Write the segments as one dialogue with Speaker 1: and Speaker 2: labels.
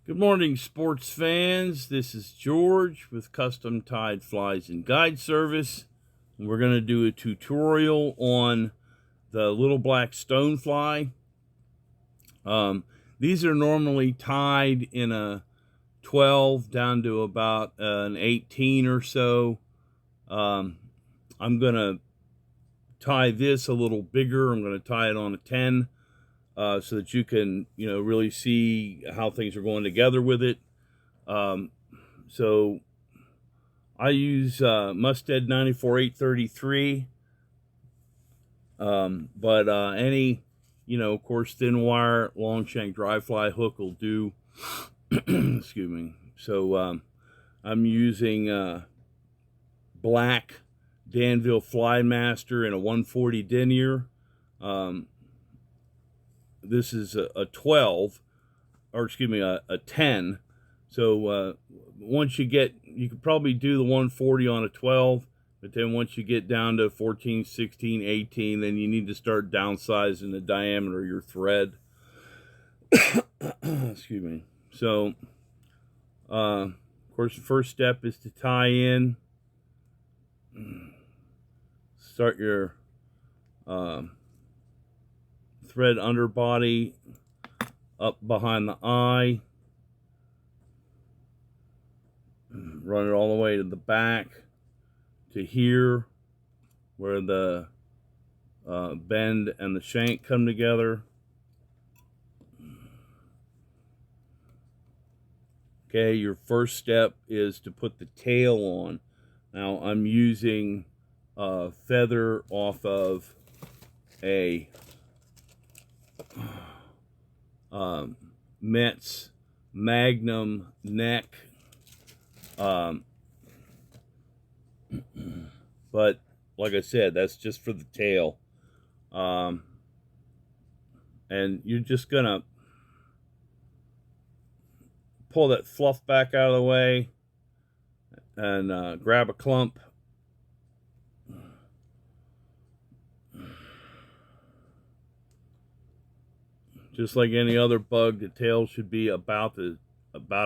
Speaker 1: Good morning, sports fans. This is George with Custom Tied Flies and Guide Service. And we're going to do a tutorial on the little black stonefly. These are normally tied in a 12 down to about an 18 or so. I'm going to tie this a little bigger. I'm going to tie it on a 10. So that you can, really see how things are going together with it. So I use Mustad 94-833, but any, of course, thin wire, long shank dry fly hook will do. Excuse me. So I'm using black Danville Fly Master in a 140 denier. This is a 12, or excuse me, a 10. So once you could probably do the 140 on a 12, but then once you get down to 14, 16, 18, then you need to start downsizing the diameter of your thread. Excuse me. So, of course, the first step is to tie in. Start your thread underbody up behind the eye, run it all the way to the back to here where the bend and the shank come together. Okay, your first step is to put the tail on. Now I'm using a feather off of a Metz Magnum neck, but like I said, that's just for the tail, and you're just gonna pull that fluff back out of the way and grab a clump. Just like any other bug, the tail should be about a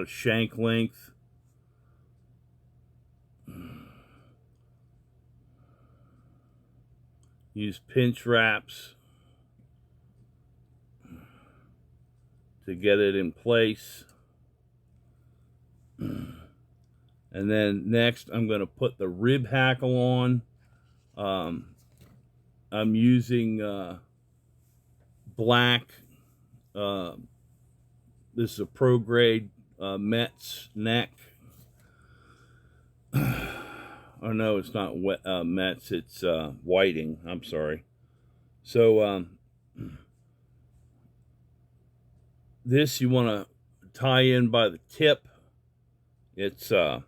Speaker 1: shank length. Use pinch wraps to get it in place. And then next, I'm going to put the rib hackle on. I'm using black. This is a pro grade Metz neck. Oh no, it's not Metz, it's whiting. I'm sorry. So this you want to tie in by the tip. It's you're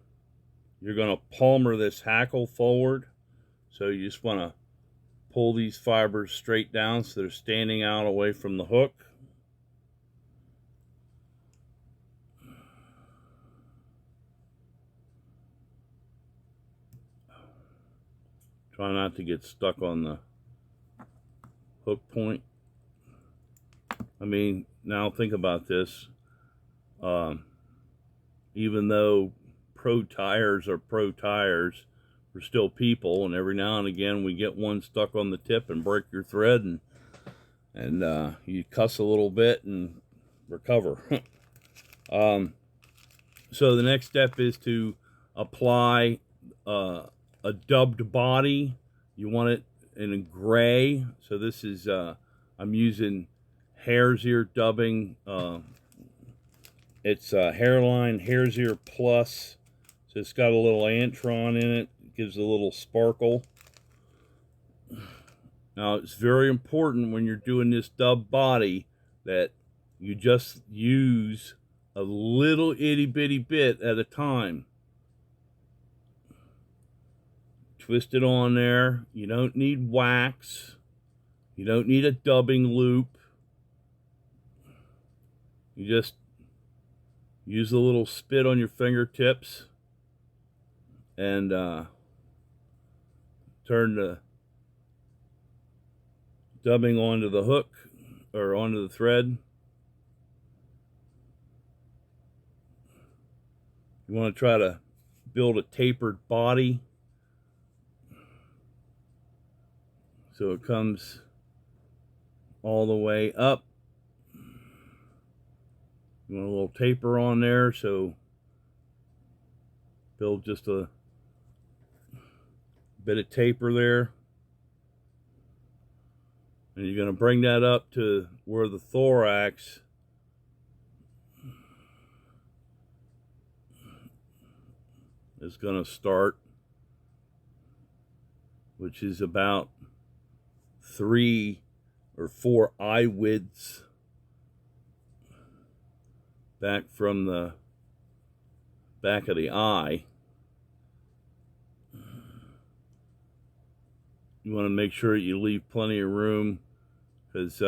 Speaker 1: going to palmer this hackle forward. So you just want to pull these fibers straight down so they're standing out away from the hook. Try not to get stuck on the hook point. I mean, now think about this. Even though pro tires are pro tires, we're still people, and every now and again we get one stuck on the tip and break your thread, and you cuss a little bit and recover. So the next step is to apply a dubbed body. You want it in a gray. So this is I'm using hare's ear dubbing. It's Hareline Hare's Ear Plus. So it's got a little antron in it. It gives a little sparkle. Now it's very important when you're doing this dub body that you just use a little itty bitty bit at a time. Twist it on there. You don't need wax. You don't need a dubbing loop. You just use a little spit on your fingertips and turn the dubbing onto the hook or onto the thread. You want to try to build a tapered body so it comes all the way up. You want a little taper on there, so build just a bit of taper there. And you're going to bring that up to where the thorax is going to start, which is about 3 or 4 eye widths back from the back of the eye. You want to make sure you leave plenty of room, because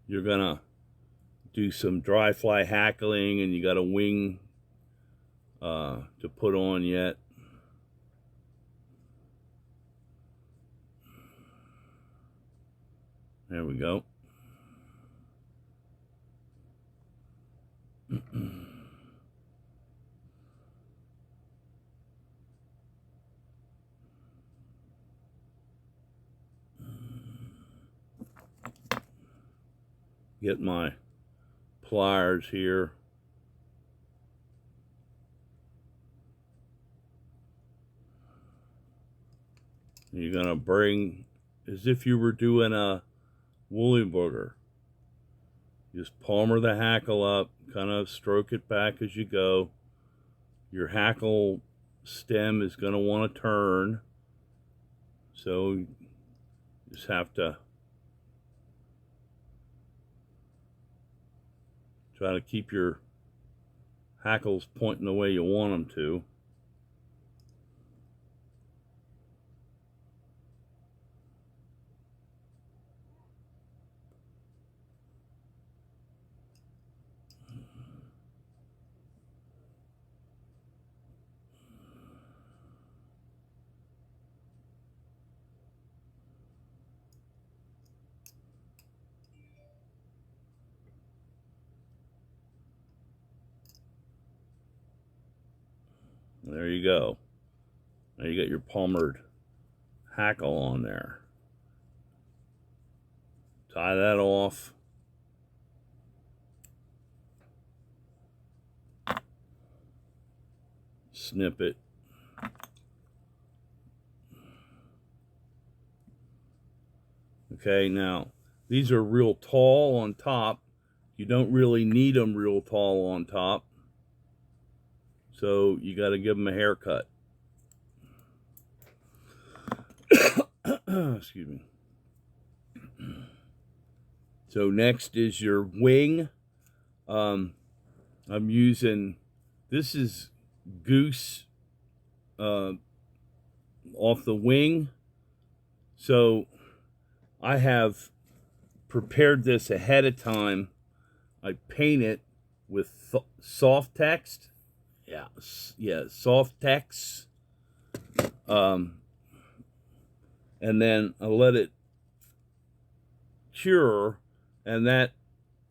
Speaker 1: you're gonna do some dry fly hackling, and you got a wing to put on yet. There we go. Get my pliers here. You're gonna bring, as if you were doing a woolly booger. Just palmer the hackle up, kind of stroke it back as you go. Your hackle stem is gonna want to turn, so you just have to try to keep your hackles pointing the way you want them to. There you go. Now you got your palmered hackle on there. Tie that off. Snip it. Okay, now these are real tall on top. You don't really need them real tall on top, so you got to give them a haircut. Excuse me. So next is your wing. I'm using, this is Goose off the wing. So I have prepared this ahead of time. I paint it with Softex. Yeah, Softex. And then I let it cure, and that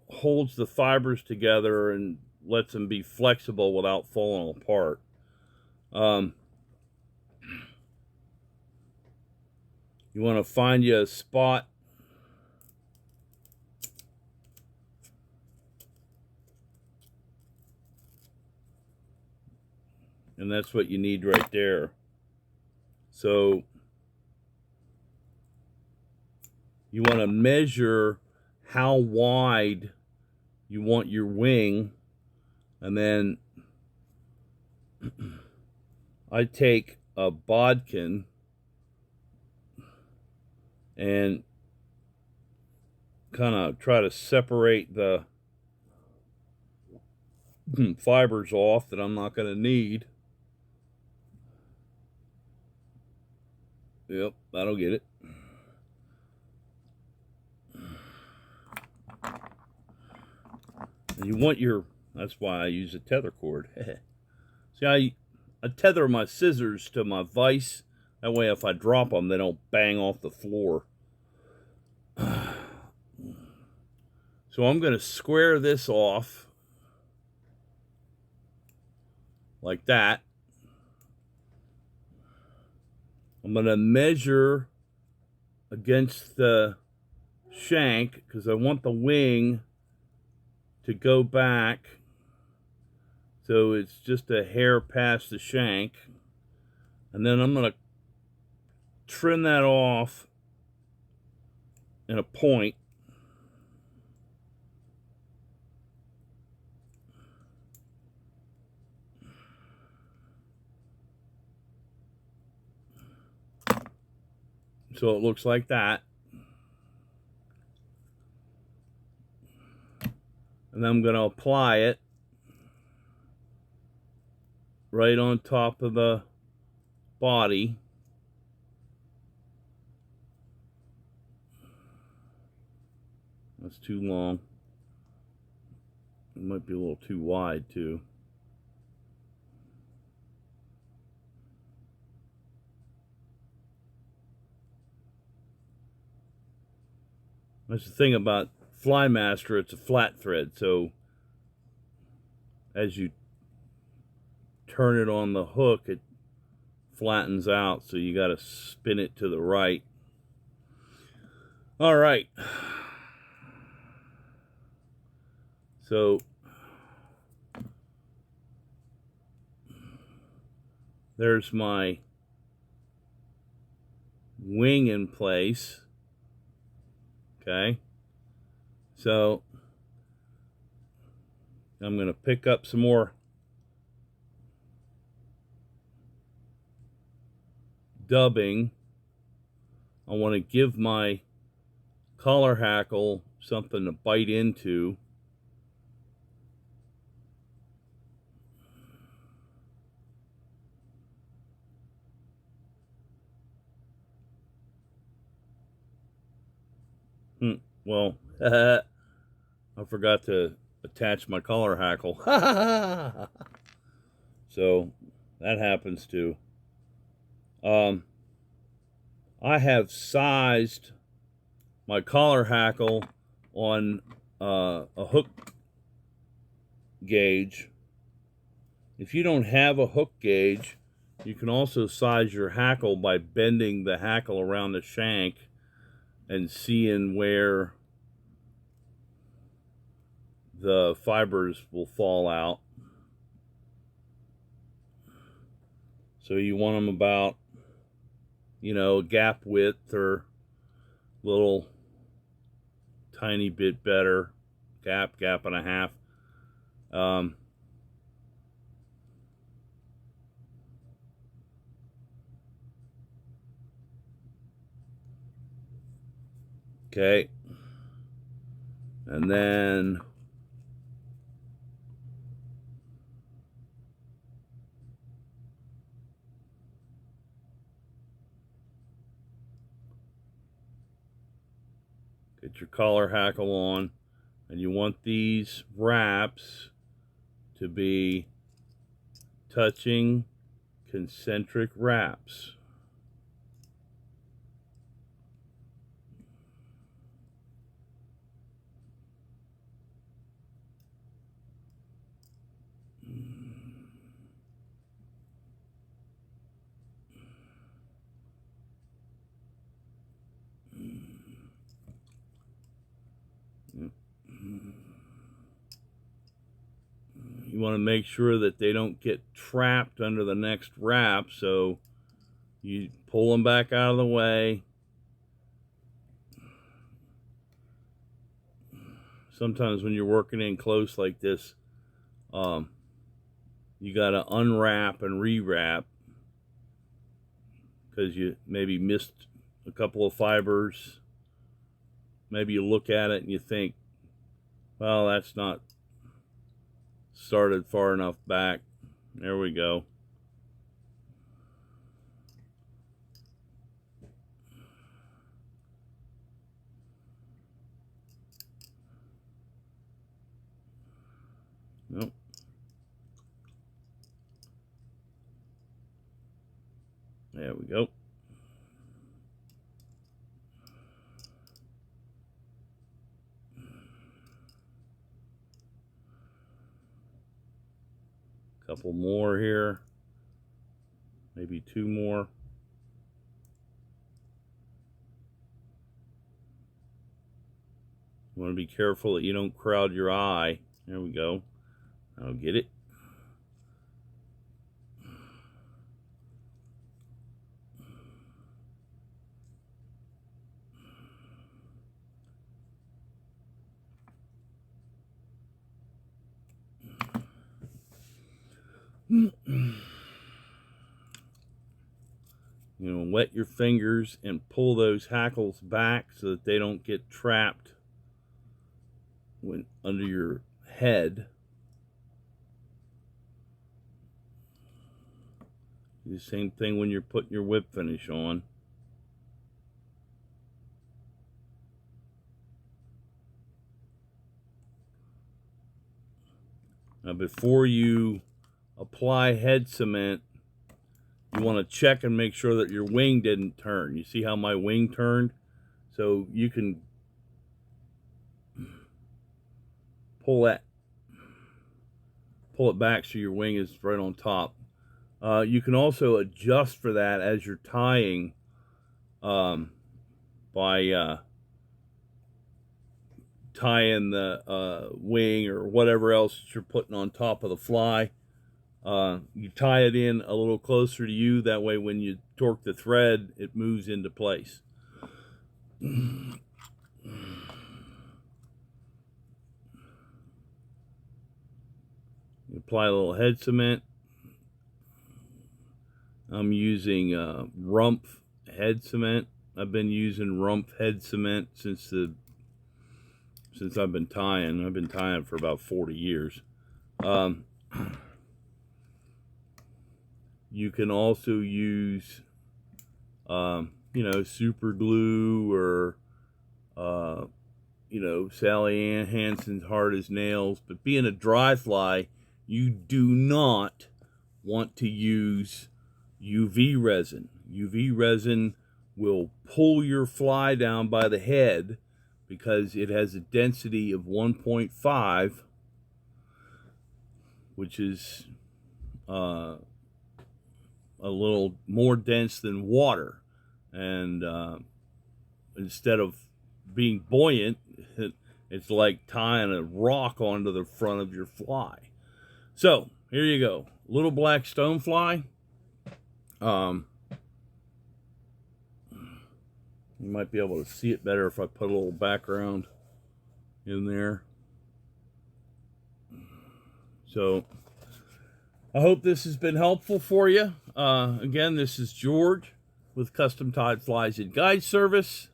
Speaker 1: holds the fibers together and lets them be flexible without falling apart. You want to find you a spot and that's what you need right there. So you want to measure how wide you want your wing, and then I take a bodkin and kind of try to separate the fibers off that I'm not going to need. Yep, that'll get it. And you want your, that's why I use a tether cord. See, I tether my scissors to my vise. That way if I drop them, they don't bang off the floor. So I'm going to square this off. like that. I'm going to measure against the shank because I want the wing to go back so it's just a hair past the shank. And then I'm going to trim that off in a point. So it looks like that. And then I'm going to apply it right on top of the body. That's too long. It might be a little too wide too. That's the thing about Flymaster, it's a flat thread, so as you turn it on the hook, it flattens out, so you got to spin it to the right. All right. So there's my wing in place. Okay. So I'm going to pick up some more dubbing. I want to give my collar hackle something to bite into. Well, I forgot to attach my collar hackle. So that happens too. I have sized my collar hackle on a hook gauge. If you don't have a hook gauge, you can also size your hackle by bending the hackle around the shank and seeing where the fibers will fall out. So you want them about, you know, gap width or a little tiny bit better, gap and a half. Okay, and then get your collar hackle on, and you want these wraps to be touching concentric wraps. You want to make sure that they don't get trapped under the next wrap, so you pull them back out of the way. Sometimes when you're working in close like this, you got to unwrap and rewrap because you maybe missed a couple of fibers. Maybe you look at it and you think, well, that's not started far enough back. There we go. Nope. There we go. Couple more here. Maybe 2 more. You want to be careful that you don't crowd your eye. There we go. I'll get it. You know, wet your fingers and pull those hackles back so that they don't get trapped when under your head. Do the same thing when you're putting your whip finish on. Now, before you apply head cement, you want to check and make sure that your wing didn't turn. You see how my wing turned? So you can pull it back so your wing is right on top. You can also adjust for that as you're tying by tying the wing or whatever else that you're putting on top of the fly. You tie it in a little closer to you, that way when you torque the thread, it moves into place. Apply a little head cement. I'm using Rumpf head cement. I've been using Rumpf head cement since I've been tying. I've been tying for about 40 years. You can also use, you know, super glue or, you know, Sally Ann Hansen's hard as nails. But being a dry fly, you do not want to use UV resin. UV resin will pull your fly down by the head because it has a density of 1.5, which is a little more dense than water, and instead of being buoyant, it's like tying a rock onto the front of your fly. So here you go, little black stonefly. You might be able to see it better if I put a little background in there. So I hope this has been helpful for you. Again, this is George with Custom Tied Flies and Guide Service.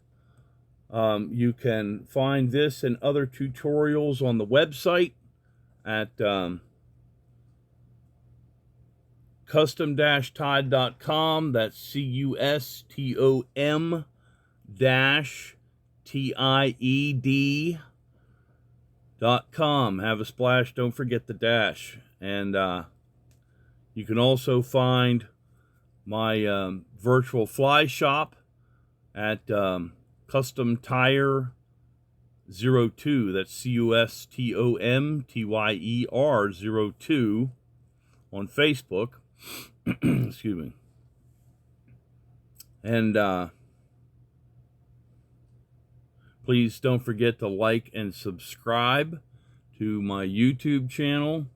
Speaker 1: You can find this and other tutorials on the website at custom-tied.com. That's custom-tied.com. Have a splash. Don't forget the dash. And you can also find my virtual fly shop at Custom Tire 02. That's CUSTOMTYER 02 on Facebook. Excuse me. And please don't forget to like and subscribe to my YouTube channel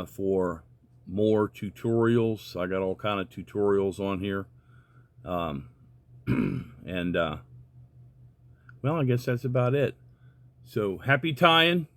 Speaker 1: for more tutorials. I got all kind of tutorials on here. And well, I guess that's about it. So happy tying.